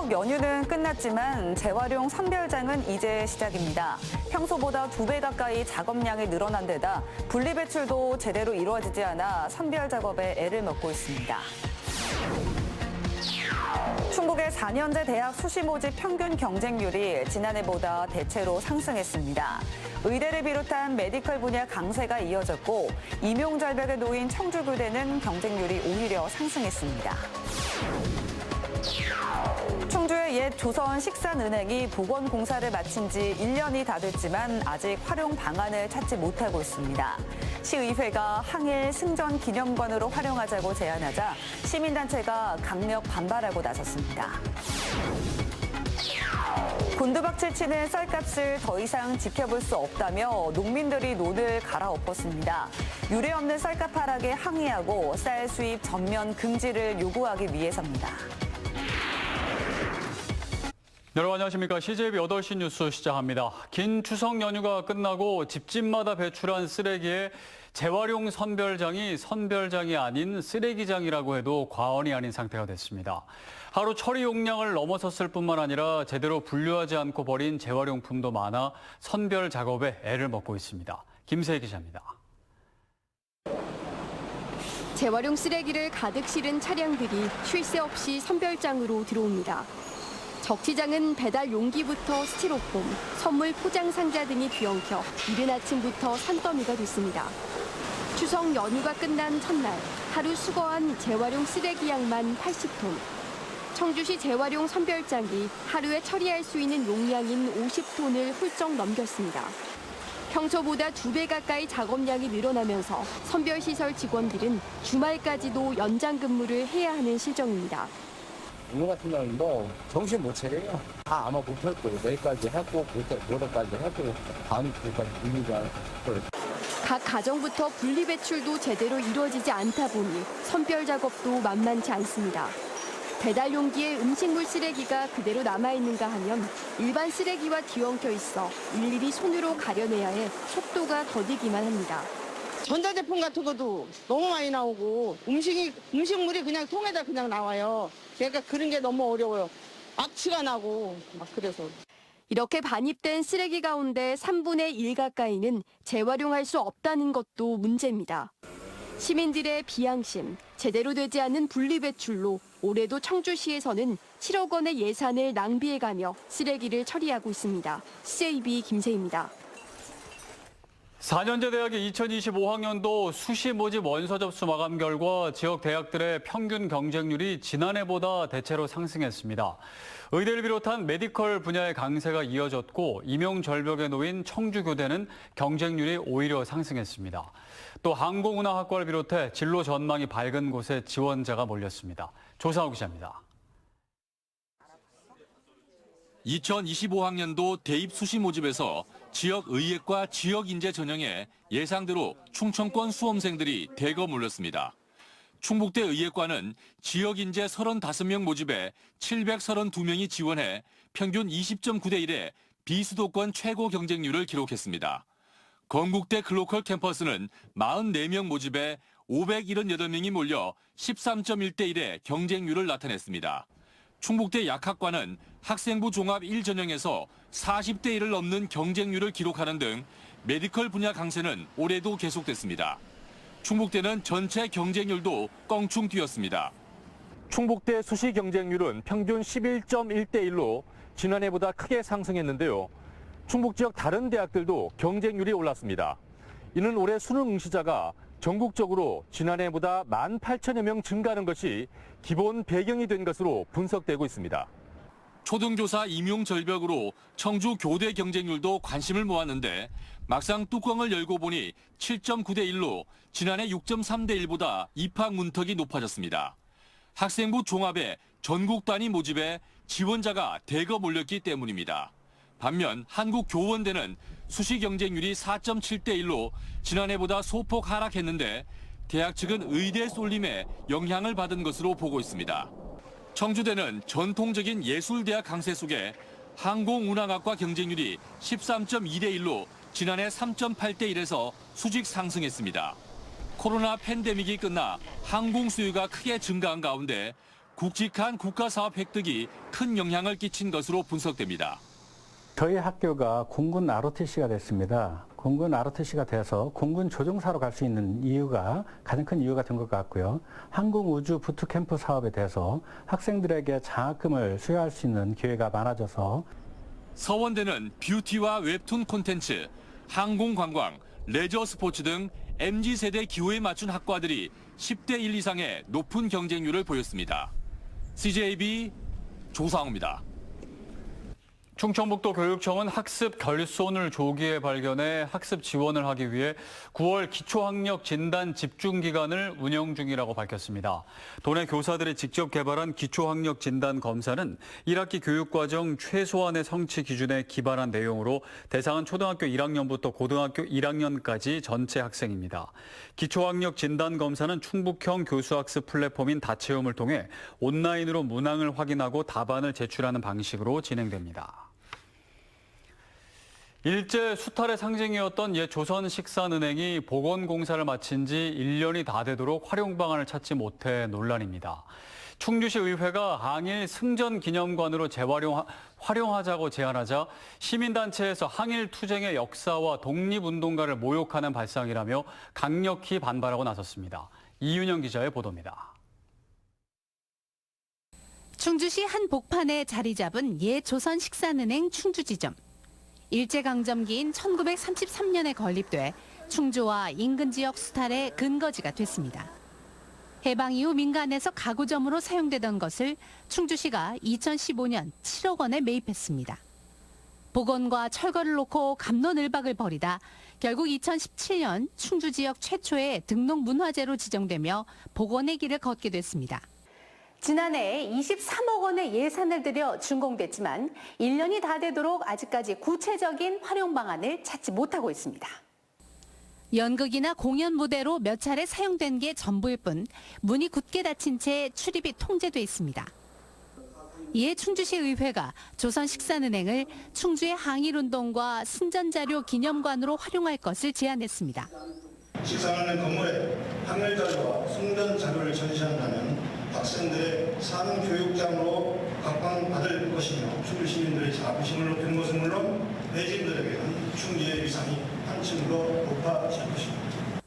추석 연휴는 끝났지만 재활용 선별장은 이제 시작입니다. 평소보다 2배 가까이 작업량이 늘어난 데다 분리배출도 제대로 이루어지지 않아 선별 작업에 애를 먹고 있습니다. 충북의 4년제 대학 수시 모집 평균 경쟁률이 지난해보다 대체로 상승했습니다. 의대를 비롯한 메디컬 분야 강세가 이어졌고 임용절벽에 놓인 청주교대는 경쟁률이 오히려 상승했습니다. 충주의 옛 조선식산은행이 복원공사를 마친 지 1년이 다 됐지만 아직 활용 방안을 찾지 못하고 있습니다. 시의회가 항일 승전 기념관으로 활용하자고 제안하자 시민단체가 강력 반발하고 나섰습니다. 곤두박질 치는 쌀값을 더 이상 지켜볼 수 없다며 농민들이 논을 갈아엎었습니다. 유례 없는 쌀값 하락에 항의하고 쌀 수입 전면 금지를 요구하기 위해서입니다. 여러분 안녕하십니까. CJB 8시 뉴스 시작합니다. 긴 추석 연휴가 끝나고 집집마다 배출한 쓰레기에 재활용 선별장이 아닌 쓰레기장이라고 해도 과언이 아닌 상태가 됐습니다. 하루 처리 용량을 넘어섰을 뿐만 아니라 제대로 분류하지 않고 버린 재활용품도 많아 선별 작업에 애를 먹고 있습니다. 김세희 기자입니다. 재활용 쓰레기를 가득 실은 차량들이 쉴 새 없이 선별장으로 들어옵니다. 적시장은 배달 용기부터 스티로폼, 선물 포장 상자 등이 뒤엉켜 이른 아침부터 산더미가 됐습니다. 추석 연휴가 끝난 첫날 하루 수거한 재활용 쓰레기 양만 80톤. 청주시 재활용 선별장이 하루에 처리할 수 있는 용량인 50톤을 훌쩍 넘겼습니다. 평소보다 2배 가까이 작업량이 늘어나면서 선별시설 직원들은 주말까지도 연장 근무를 해야 하는 실정입니다. 오늘 같은 경우는 뭐 정신 못 차려요. 다 아마 못 할 거예요. 내일까지 하고 모레까지 하고 다음 주까지 분리가 각 가정부터 분리배출도 제대로 이루어지지 않다 보니 선별 작업도 만만치 않습니다. 배달 용기에 음식물 쓰레기가 그대로 남아있는가 하면 일반 쓰레기와 뒤엉켜 있어 일일이 손으로 가려내야 해 속도가 더디기만 합니다. 전자제품 같은 것도 너무 많이 나오고 음식물이 그냥 통에다 그냥 나와요. 그러니까 그런 게 너무 어려워요. 악취가 나고 막 그래서. 이렇게 반입된 쓰레기 가운데 3분의 1 가까이는 재활용할 수 없다는 것도 문제입니다. 시민들의 비양심, 제대로 되지 않은 분리배출로 올해도 청주시에서는 7억 원의 예산을 낭비해가며 쓰레기를 처리하고 있습니다. CJB 김세희입니다. 4년제 대학의 2025학년도 수시 모집 원서 접수 마감 결과 지역 대학들의 평균 경쟁률이 지난해보다 대체로 상승했습니다. 의대를 비롯한 메디컬 분야의 강세가 이어졌고 임용 절벽에 놓인 청주교대는 경쟁률이 오히려 상승했습니다. 또 항공운항학과를 비롯해 진로 전망이 밝은 곳에 지원자가 몰렸습니다. 조상우 기자입니다. 2025학년도 대입 수시 모집에서 지역의예과 지역인재 전형에 예상대로 충청권 수험생들이 대거 몰렸습니다. 충북대 의예과는 지역인재 35명 모집에 732명이 지원해 평균 20.9대 1의 비수도권 최고 경쟁률을 기록했습니다. 건국대 글로컬 캠퍼스는 44명 모집에 578명이 몰려 13.1대 1의 경쟁률을 나타냈습니다. 충북대 약학과는 학생부 종합 1전형에서 40대 1을 넘는 경쟁률을 기록하는 등 메디컬 분야 강세는 올해도 계속됐습니다. 충북대는 전체 경쟁률도 껑충 뛰었습니다. 충북대 수시 경쟁률은 평균 11.1대 1로 지난해보다 크게 상승했는데요. 충북 지역 다른 대학들도 경쟁률이 올랐습니다. 이는 올해 수능 응시자가 전국적으로 지난해보다 18,000여 명 증가하는 것이 기본 배경이 된 것으로 분석되고 있습니다. 초등교사 임용 절벽으로 청주 교대 경쟁률도 관심을 모았는데 막상 뚜껑을 열고 보니 7.9대 1로 지난해 6.3대 1보다 입학 문턱이 높아졌습니다. 학생부 종합에 전국 단위 모집에 지원자가 대거 몰렸기 때문입니다. 반면 한국교원대는 수시 경쟁률이 4.7대 1로 지난해보다 소폭 하락했는데 대학 측은 의대 쏠림에 영향을 받은 것으로 보고 있습니다. 청주대는 전통적인 예술대학 강세 속에 항공운항학과 경쟁률이 13.2대 1로 지난해 3.8대 1에서 수직 상승했습니다. 코로나 팬데믹이 끝나 항공 수요가 크게 증가한 가운데 굵직한 국가사업 획득이 큰 영향을 끼친 것으로 분석됩니다. 저희 학교가 공군 ROTC가 됐습니다. 공군 ROTC가 돼서 공군 조종사로 갈 수 있는 이유가 가장 큰 이유가 된 것 같고요. 항공우주 부트캠프 사업에 대해서 학생들에게 장학금을 수여할 수 있는 기회가 많아져서 서원대는 뷰티와 웹툰 콘텐츠, 항공관광, 레저 스포츠 등 MZ세대 기호에 맞춘 학과들이 10대 1 이상의 높은 경쟁률을 보였습니다. CJB 조상우입니다. 충청북도 교육청은 학습 결손을 조기에 발견해 학습 지원을 하기 위해 9월 기초학력 진단 집중 기간을 운영 중이라고 밝혔습니다. 도내 교사들이 직접 개발한 기초학력 진단 검사는 1학기 교육과정 최소한의 성취 기준에 기반한 내용으로 대상은 초등학교 1학년부터 고등학교 1학년까지 전체 학생입니다. 기초학력 진단 검사는 충북형 교수학습 플랫폼인 다채움을 통해 온라인으로 문항을 확인하고 답안을 제출하는 방식으로 진행됩니다. 일제 수탈의 상징이었던 옛 조선식산은행이 복원공사를 마친 지 1년이 다 되도록 활용 방안을 찾지 못해 논란입니다. 충주시 의회가 항일 승전 기념관으로 활용하자고 제안하자 시민단체에서 항일 투쟁의 역사와 독립운동가를 모욕하는 발상이라며 강력히 반발하고 나섰습니다. 이윤영 기자의 보도입니다. 충주시 한 복판에 자리 잡은 옛 조선식산은행 충주지점. 일제강점기인 1933년에 건립돼 충주와 인근 지역 수탈의 근거지가 됐습니다. 해방 이후 민간에서 가구점으로 사용되던 것을 충주시가 2015년 7억 원에 매입했습니다. 복원과 철거를 놓고 갑론을박을 벌이다 결국 2017년 충주 지역 최초의 등록문화재로 지정되며 복원의 길을 걷게 됐습니다. 지난해 23억 원의 예산을 들여 준공됐지만 1년이 다 되도록 아직까지 구체적인 활용 방안을 찾지 못하고 있습니다. 연극이나 공연 무대로 몇 차례 사용된 게 전부일 뿐 문이 굳게 닫힌 채 출입이 통제돼 있습니다. 이에 충주시 의회가 조선식산은행을 충주의 항일운동과 승전자료 기념관으로 활용할 것을 제안했습니다. 식산은행 건물에 항일자료와 승전자료를 전시한다면 학생들의 사능교육장으로 각광받을 것이며 충주 시민들의 자부심을 높이는 것은 물론 외지인들에게는 충주의 위상이 한층 더 높아질 것입니다.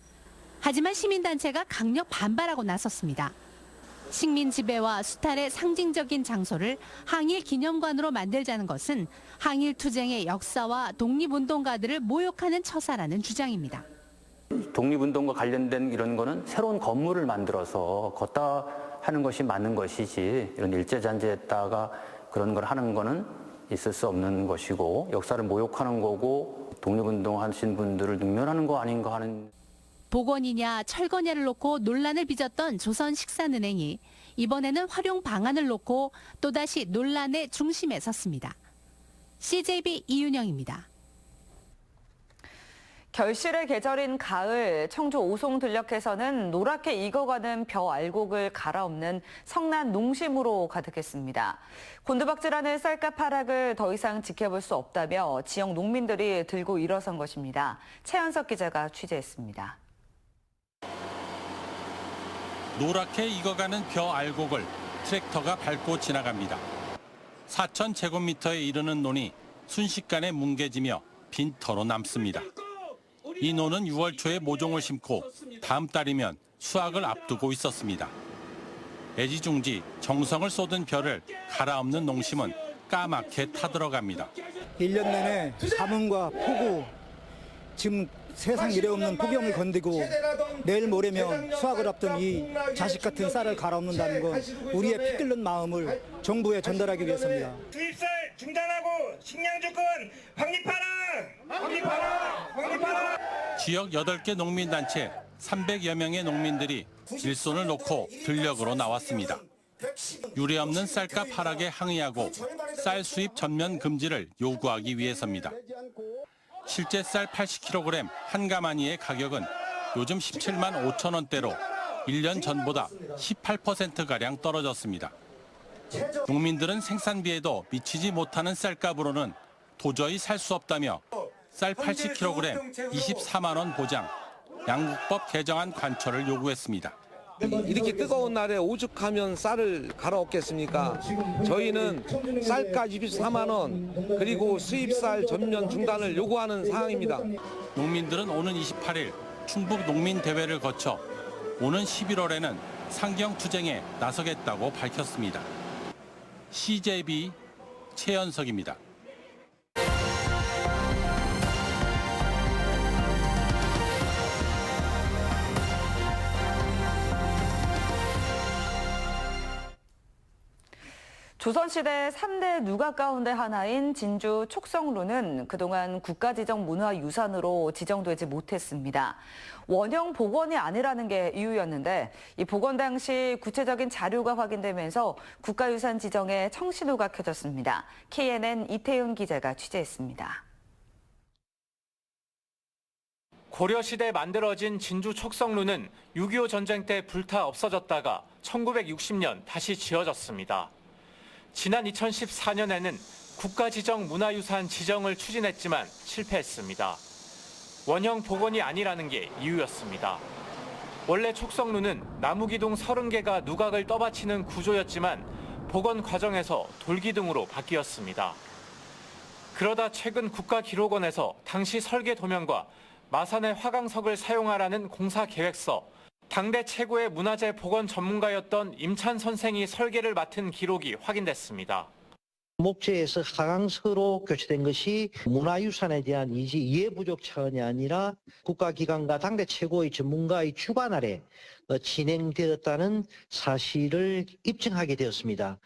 하지만 시민단체가 강력 반발하고 나섰습니다. 식민 지배와 수탈의 상징적인 장소를 항일 기념관으로 만들자는 것은 항일 투쟁의 역사와 독립운동가들을 모욕하는 처사라는 주장입니다. 독립운동과 관련된 이런 거는 새로운 건물을 만들어서 걷다 하는 것이 맞는 것이지 이런 일제잔재했다가 그런 걸 하는 거는 있을 수 없는 것이고 역사를 모욕하는 거고 독립운동 하신 분들을 능멸하는 거 아닌가 하는. 복원이냐 철거냐를 놓고 논란을 빚었던 조선식산은행이 이번에는 활용 방안을 놓고 또다시 논란의 중심에 섰습니다. CJB 이윤영입니다. 결실의 계절인 가을, 청주 오송 들녘에서는 노랗게 익어가는 벼 알곡을 갈아엎는 성난 농심으로 가득했습니다. 곤두박질하는 쌀값 하락을 더 이상 지켜볼 수 없다며 지역 농민들이 들고 일어선 것입니다. 최현석 기자가 취재했습니다. 노랗게 익어가는 벼 알곡을 트랙터가 밟고 지나갑니다. 4,000제곱미터에 이르는 논이 순식간에 뭉개지며 빈터로 남습니다. 이 논은 6월 초에 모종을 심고 다음 달이면 수확을 앞두고 있었습니다. 애지중지 정성을 쏟은 벼를 갈아엎는 농심은 까맣게 타들어갑니다. 1년 내내 가뭄과 폭우, 지금 세상 이래 없는 폭염을 건디고 내일 모레면 수확을 앞둔 이 자식 같은 쌀을 갈아엎는다는 건 우리의 피 끓는 마음을 정부에 전달하기 위해서입니다. 수입쌀 중단하고 식량주권 확립하라! 지역 8개 농민단체 300여 명의 농민들이 일손을 놓고 들녘으로 나왔습니다. 유례없는 쌀값 하락에 항의하고 쌀 수입 전면 금지를 요구하기 위해서입니다. 실제 쌀 80kg 한 가마니의 가격은 요즘 17만 5천 원대로 1년 전보다 18%가량 떨어졌습니다. 농민들은 생산비에도 미치지 못하는 쌀값으로는 도저히 살 수 없다며 쌀 80kg 24만 원 보장, 양국법 개정안 관철을 요구했습니다. 이렇게 뜨거운 날에 오죽하면 쌀을 갈아엎겠습니까? 저희는 쌀가지 24만 원 그리고 수입쌀 전면 중단을 요구하는 상황입니다. 농민들은 오는 28일 충북 농민대회를 거쳐 오는 11월에는 상경 투쟁에 나서겠다고 밝혔습니다. CJB 최연석입니다. 조선시대 3대 누각 가운데 하나인 진주 촉성루는 그동안 국가지정 문화유산으로 지정되지 못했습니다. 원형 복원이 아니라는 게 이유였는데 이 복원 당시 구체적인 자료가 확인되면서 국가유산 지정에 청신호가 켜졌습니다. KNN 이태윤 기자가 취재했습니다. 고려시대에 만들어진 진주 촉성루는 6.25 전쟁 때 불타 없어졌다가 1960년 다시 지어졌습니다. 지난 2014년에는 국가지정 문화유산 지정을 추진했지만 실패했습니다. 원형 복원이 아니라는 게 이유였습니다. 원래 촉성루는 나무기둥 30개가 누각을 떠받치는 구조였지만 복원 과정에서 돌기둥으로 바뀌었습니다. 그러다 최근 국가기록원에서 당시 설계 도면과 마산의 화강석을 사용하라는 공사 계획서, 당대 최고의 문화재 복원 전문가였던 임찬 선생이 설계를 맡은 기록이 확인됐습니다. 목재에서 화강석으로 교체된 것이 문화유산에 대한 이해 부족 차원이 아니라 국가기관과 당대 최고의 전문가의 주관 아래 진행되었다는 사실을 입증하게 되었습니다.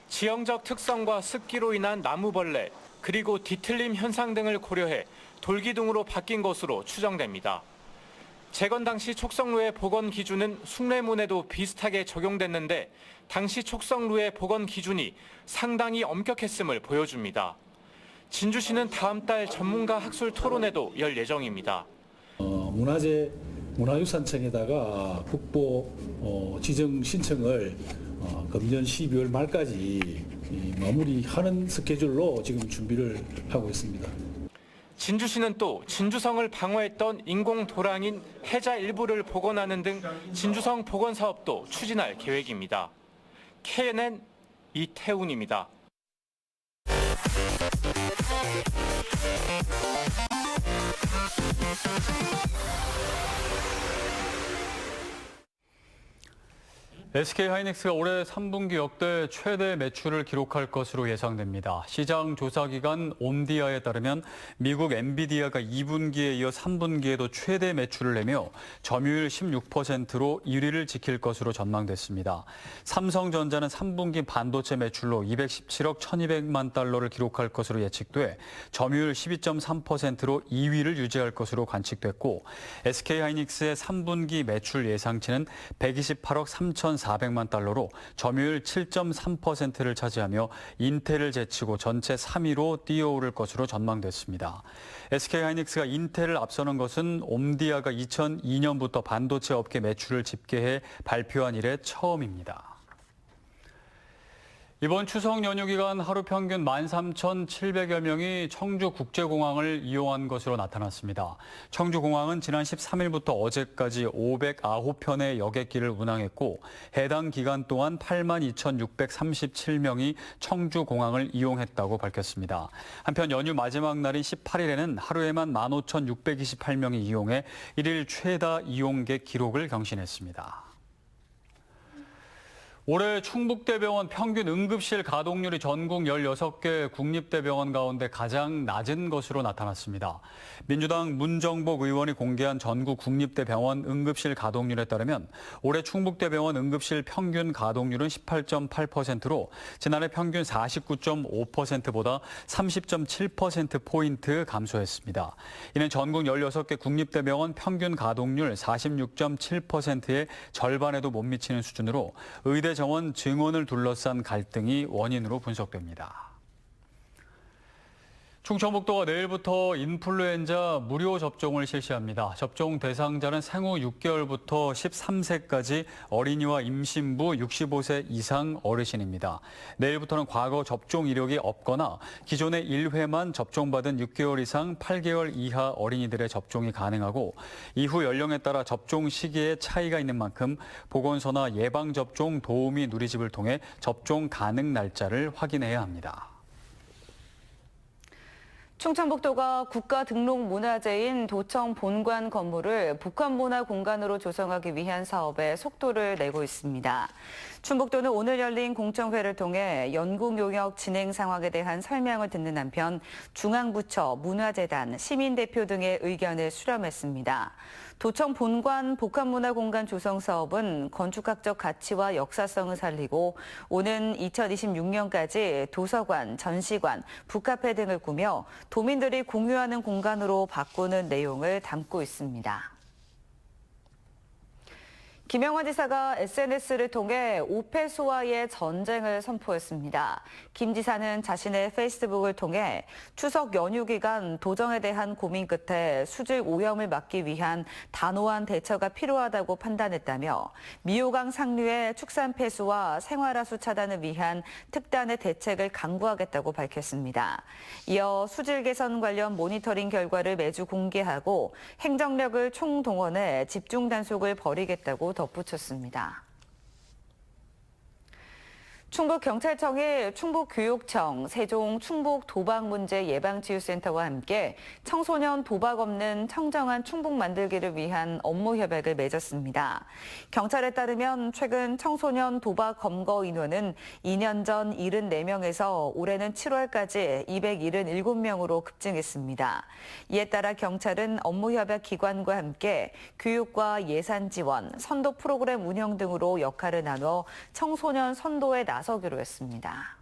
지형적 특성과 습기로 인한 나무벌레, 그리고 뒤틀림 현상 등을 고려해 돌기둥으로 바뀐 것으로 추정됩니다. 재건 당시 촉성루의 복원 기준은 숭례문에도 비슷하게 적용됐는데 당시 촉성루의 복원 기준이 상당히 엄격했음을 보여줍니다. 진주시는 다음 달 전문가 학술 토론회도 열 예정입니다. 문화유산청에다가 국보 지정 신청을 금년 12월 말까지 마무리하는 스케줄로 지금 준비를 하고 있습니다. 진주시는 또 진주성을 방어했던 인공 도랑인 해자 일부를 복원하는 등 진주성 복원 사업도 추진할 계획입니다. KNN 이태훈입니다. SK하이닉스가 올해 3분기 역대 최대 매출을 기록할 것으로 예상됩니다. 시장 조사기관 옴디아에 따르면 미국 엔비디아가 2분기에 이어 3분기에도 최대 매출을 내며 점유율 16%로 1위를 지킬 것으로 전망됐습니다. 삼성전자는 3분기 반도체 매출로 217억 1,200만 달러를 기록할 것으로 예측돼 점유율 12.3%로 2위를 유지할 것으로 관측됐고 SK하이닉스의 3분기 매출 예상치는 128억 3,400만 달러로 점유율 7.3%를 차지하며 인텔을 제치고 전체 3위로 뛰어오를 것으로 전망됐습니다. SK하이닉스가 인텔을 앞서는 것은 옴디아가 2002년부터 반도체 업계 매출을 집계해 발표한 이래 처음입니다. 이번 추석 연휴 기간 하루 평균 13,700여 명이 청주국제공항을 이용한 것으로 나타났습니다. 청주공항은 지난 13일부터 어제까지 509편의 여객기를 운항했고 해당 기간 동안 82,637명이 청주공항을 이용했다고 밝혔습니다. 한편 연휴 마지막 날인 18일에는 하루에만 15,628명이 이용해 1일 최다 이용객 기록을 경신했습니다. 올해 충북대병원 평균 응급실 가동률이 전국 16개 국립대병원 가운데 가장 낮은 것으로 나타났습니다. 민주당 문정복 의원이 공개한 전국 국립대병원 응급실 가동률에 따르면 올해 충북대병원 응급실 평균 가동률은 18.8%로 지난해 평균 49.5%보다 30.7%포인트 감소했습니다. 이는 전국 16개 국립대병원 평균 가동률 46.7%의 절반에도 못 미치는 수준으로 의대 정원 증원을 둘러싼 갈등이 원인으로 분석됩니다. 충청북도가 내일부터 인플루엔자 무료 접종을 실시합니다. 접종 대상자는 생후 6개월부터 13세까지 어린이와 임신부 65세 이상 어르신입니다. 내일부터는 과거 접종 이력이 없거나 기존에 1회만 접종받은 6개월 이상 8개월 이하 어린이들의 접종이 가능하고 이후 연령에 따라 접종 시기에 차이가 있는 만큼 보건소나 예방접종 도우미 누리집을 통해 접종 가능 날짜를 확인해야 합니다. 충청북도가 국가등록문화재인 도청 본관 건물을 북한문화공간으로 조성하기 위한 사업에 속도를 내고 있습니다. 충북도는 오늘 열린 공청회를 통해 연구용역 진행 상황에 대한 설명을 듣는 한편 중앙부처, 문화재단, 시민대표 등의 의견을 수렴했습니다. 도청 본관 복합문화공간 조성 사업은 건축학적 가치와 역사성을 살리고 오는 2026년까지 도서관, 전시관, 북카페 등을 꾸며 도민들이 공유하는 공간으로 바꾸는 내용을 담고 있습니다. 김영환 지사가 SNS를 통해 오페소와의 전쟁을 선포했습니다. 김 지사는 자신의 페이스북을 통해 추석 연휴 기간 도정에 대한 고민 끝에 수질 오염을 막기 위한 단호한 대처가 필요하다고 판단했다며 미호강 상류의 축산 폐수와 생활하수 차단을 위한 특단의 대책을 강구하겠다고 밝혔습니다. 이어 수질 개선 관련 모니터링 결과를 매주 공개하고 행정력을 총동원해 집중 단속을 벌이겠다고 덧붙였습니다. 충북경찰청이 충북교육청, 세종 충북도박문제예방치유센터와 함께 청소년 도박 없는 청정한 충북 만들기를 위한 업무 협약을 맺었습니다. 경찰에 따르면 최근 청소년 도박 검거 인원은 2년 전 74명에서 올해는 7월까지 277명으로 급증했습니다. 이에 따라 경찰은 업무 협약 기관과 함께 교육과 예산 지원, 선도 프로그램 운영 등으로 역할을 나눠 청소년 선도에 나서기로 했습니다.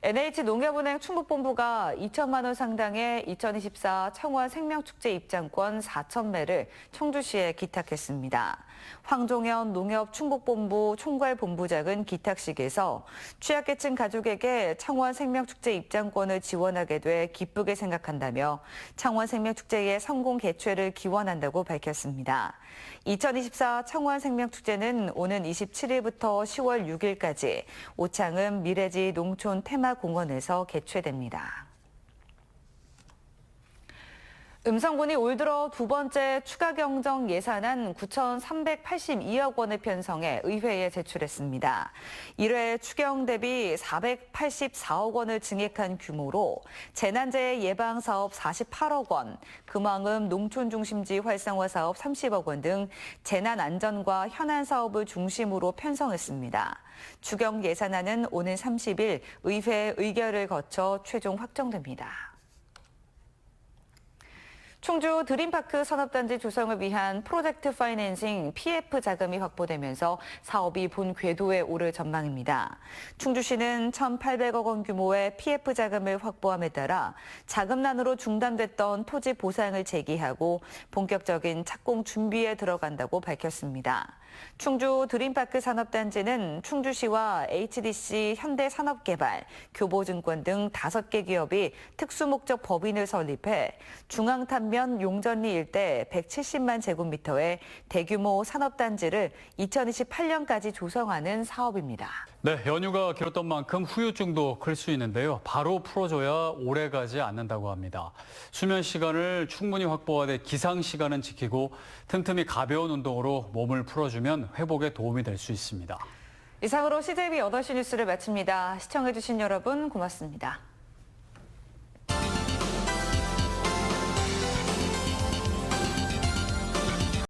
NH농협은행 충북본부가 2천만 원 상당의 2024 청원 생명축제 입장권 4,000매를 청주시에 기탁했습니다. 황종현 농협 충북본부 총괄본부장은 기탁식에서 취약계층 가족에게 청원 생명축제 입장권을 지원하게 돼 기쁘게 생각한다며 청원 생명축제의 성공 개최를 기원한다고 밝혔습니다. 2024 청원 생명축제는 오는 27일부터 10월 6일까지 오창읍 미래지 농촌 테마공원에서 개최됩니다. 음성군이 올 들어 두 번째 추가 경정 예산안 9,382억 원을 편성해 의회에 제출했습니다. 1회 추경 대비 484억 원을 증액한 규모로 재난재해 예방 사업 48억 원, 금왕읍 농촌중심지 활성화 사업 30억 원 등 재난 안전과 현안 사업을 중심으로 편성했습니다. 추경 예산안은 오는 30일 의회 의결을 거쳐 최종 확정됩니다. 충주 드림파크 산업단지 조성을 위한 프로젝트 파이낸싱 PF 자금이 확보되면서 사업이 본 궤도에 오를 전망입니다. 충주시는 1,800억 원 규모의 PF 자금을 확보함에 따라 자금난으로 중단됐던 토지 보상을 재개하고 본격적인 착공 준비에 들어간다고 밝혔습니다. 충주 드림파크 산업단지는 충주시와 HDC 현대산업개발, 교보증권 등 5개 기업이 특수목적 법인을 설립해 중앙탄면 용전리 일대 170만 제곱미터의 대규모 산업단지를 2028년까지 조성하는 사업입니다. 네, 연휴가 길었던 만큼 후유증도 클 수 있는데요. 바로 풀어줘야 오래가지 않는다고 합니다. 수면 시간을 충분히 확보하되 기상 시간은 지키고 틈틈이 가벼운 운동으로 몸을 풀어주면 회복에 도움이 될 수 있습니다. 이상으로 CJB 8시 뉴스를 마칩니다. 시청해주신 여러분 고맙습니다.